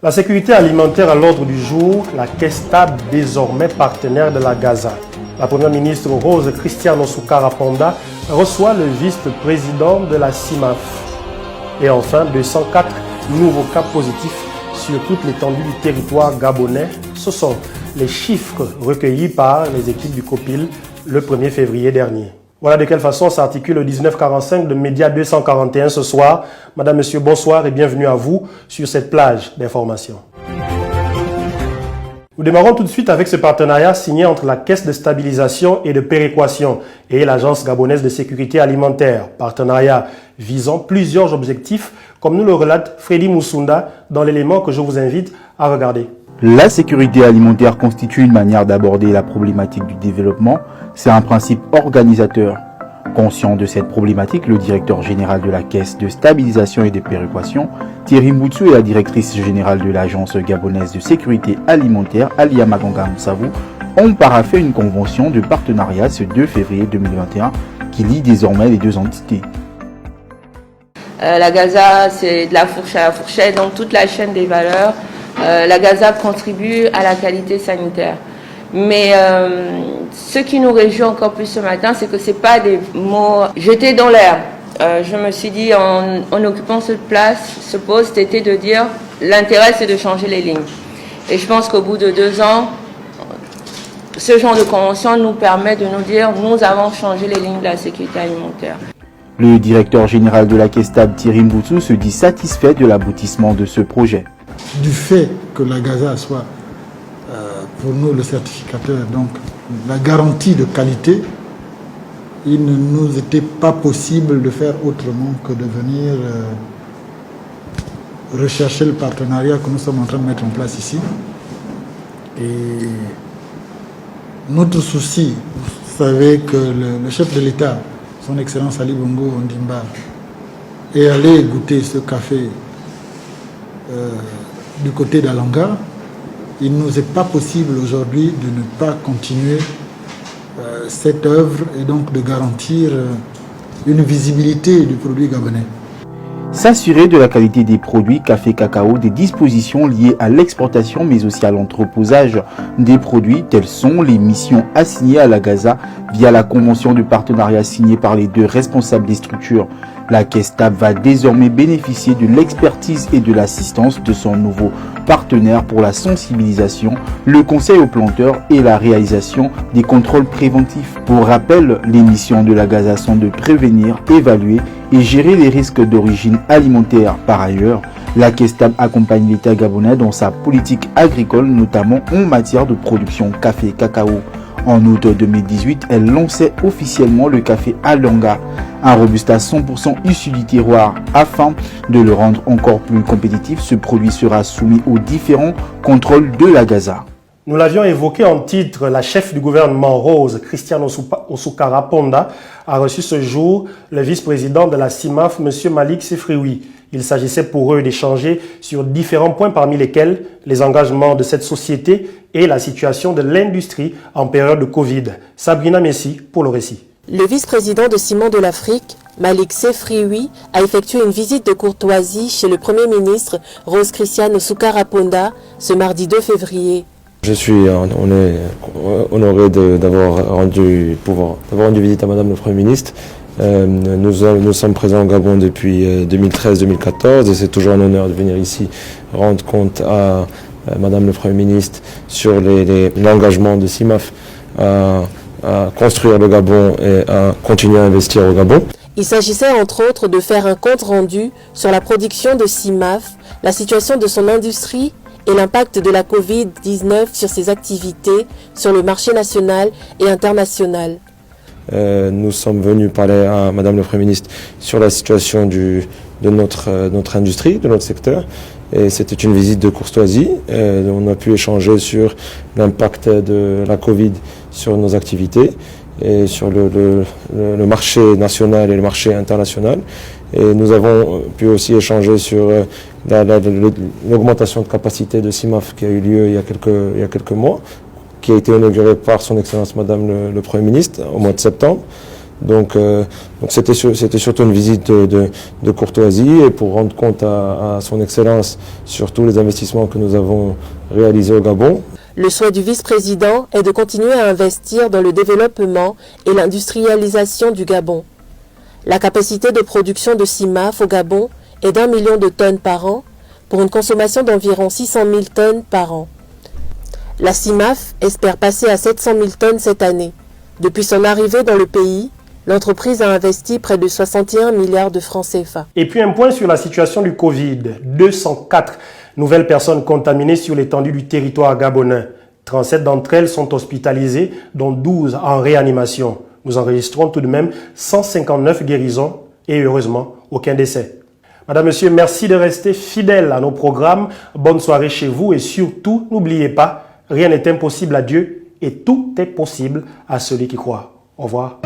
La sécurité alimentaire à l'ordre du jour, la Caisse stable désormais partenaire de la Gaza. La première ministre Rose Christiane Osukhara Ponda reçoit le vice-président de la CIMAF. Et enfin, 204 nouveaux cas positifs sur toute l'étendue du territoire gabonais. Ce sont les chiffres recueillis par les équipes du COPIL le 1er février dernier. Voilà de quelle façon s'articule le 1945 de Média 241 ce soir. Madame, Monsieur, bonsoir et bienvenue à vous sur cette plage d'informations. Nous démarrons tout de suite avec ce partenariat signé entre la Caisse de stabilisation et de péréquation et l'Agence gabonaise de sécurité alimentaire. Partenariat visant plusieurs objectifs, comme nous le relate Freddy Moussunda dans l'élément que je vous invite à regarder. La sécurité alimentaire constitue une manière d'aborder la problématique du développement. C'est un principe organisateur. Conscient de cette problématique, le directeur général de la Caisse de stabilisation et de péréquation, Thierry Mboutsou, et la directrice générale de l'Agence gabonaise de sécurité alimentaire, Alia Magonga Moussavou, ont paraphé une convention de partenariat ce 2 février 2021 qui lie désormais les deux entités. La Gaza, c'est de la fourche à la fourchette, donc toute la chaîne des valeurs. La Gaza contribue à la qualité sanitaire. Mais ce qui nous réjouit encore plus ce matin, c'est que ce n'est pas des mots jetés dans l'air. Je me suis dit, en occupant cette place, ce poste était de dire, l'intérêt c'est de changer les lignes. Et je pense qu'au bout de 2 ans, ce genre de convention nous permet de nous dire, nous avons changé les lignes de la sécurité alimentaire. Le directeur général de la Caisse stable, Thierry Mboutsou, se dit satisfait de l'aboutissement de ce projet. Du fait que la Gaza soit pour nous le certificateur, donc la garantie de qualité, il ne nous était pas possible de faire autrement que de venir rechercher le partenariat que nous sommes en train de mettre en place ici. Et notre souci, vous savez que le chef de l'État, son Excellence Ali Bongo Ondimba, est allé goûter ce café du côté d'Alanga. Il ne nous est pas possible aujourd'hui de ne pas continuer cette œuvre et donc de garantir une visibilité du produit gabonais. S'assurer de la qualité des produits café-cacao, des dispositions liées à l'exportation mais aussi à l'entreposage des produits, telles sont les missions assignées à la Gaza via la convention de partenariat signée par les deux responsables des structures. La Caisse stable va désormais bénéficier de l'expertise et de l'assistance de son nouveau partenaire pour la sensibilisation, le conseil aux planteurs et la réalisation des contrôles préventifs. Pour rappel, les missions de la Gaza sont de prévenir, évaluer et gérer les risques d'origine alimentaire. Par ailleurs, la Caisse stable accompagne l'État gabonais dans sa politique agricole, notamment en matière de production café-cacao. En août 2018, elle lançait officiellement le café Alanga, un robusta 100% issu du terroir. Afin de le rendre encore plus compétitif, ce produit sera soumis aux différents contrôles de la Gaza. Nous l'avions évoqué en titre, la chef du gouvernement Rose Christiane Osukhara Ponda a reçu ce jour le vice-président de la CIMAF, M. Malik Sefrioui. Il s'agissait pour eux d'échanger sur différents points, parmi lesquels les engagements de cette société et la situation de l'industrie en période de Covid. Sabrina Messi pour le récit. Le vice-président de Ciment de l'Afrique, Malik Sefrioui, a effectué une visite de courtoisie chez le Premier ministre Rose Christiane Osukhara Ponda ce mardi 2 février. Je suis honoré d'avoir rendu visite à Madame le Premier ministre. Nous sommes présents au Gabon depuis 2013-2014 et c'est toujours un honneur de venir ici rendre compte à Madame le Premier ministre sur l'engagement de CIMAF à construire le Gabon et à continuer à investir au Gabon. Il s'agissait entre autres de faire un compte rendu sur la production de CIMAF, la situation de son industrie et l'impact de la Covid-19 sur ses activités sur le marché national et international. Nous sommes venus parler à Madame le Premier ministre sur la situation de notre industrie, de notre secteur. Et c'était une visite de courtoisie. On a pu échanger sur l'impact de la Covid sur nos activités et sur le marché national et le marché international. Et nous avons pu aussi échanger sur l'augmentation de capacité de CIMAF qui a eu lieu il y a quelques mois, qui a été inaugurée par son Excellence Madame le Premier ministre au mois de septembre. Donc c'était surtout une visite de courtoisie et pour rendre compte à son Excellence sur tous les investissements que nous avons réalisés au Gabon. Le souhait du vice-président est de continuer à investir dans le développement et l'industrialisation du Gabon. La capacité de production de CIMAF au Gabon est d'1 million de tonnes par an pour une consommation d'environ 600 000 tonnes par an. La CIMAF espère passer à 700 000 tonnes cette année. Depuis son arrivée dans le pays, l'entreprise a investi près de 61 milliards de francs CFA. Et puis un point sur la situation du Covid. 204 nouvelles personnes contaminées sur l'étendue du territoire gabonais. 37 d'entre elles sont hospitalisées, dont 12 en réanimation. Nous enregistrons tout de même 159 guérisons et heureusement aucun décès. Madame, Monsieur, merci de rester fidèles à nos programmes. Bonne soirée chez vous et surtout, n'oubliez pas, rien n'est impossible à Dieu et tout est possible à celui qui croit. Au revoir.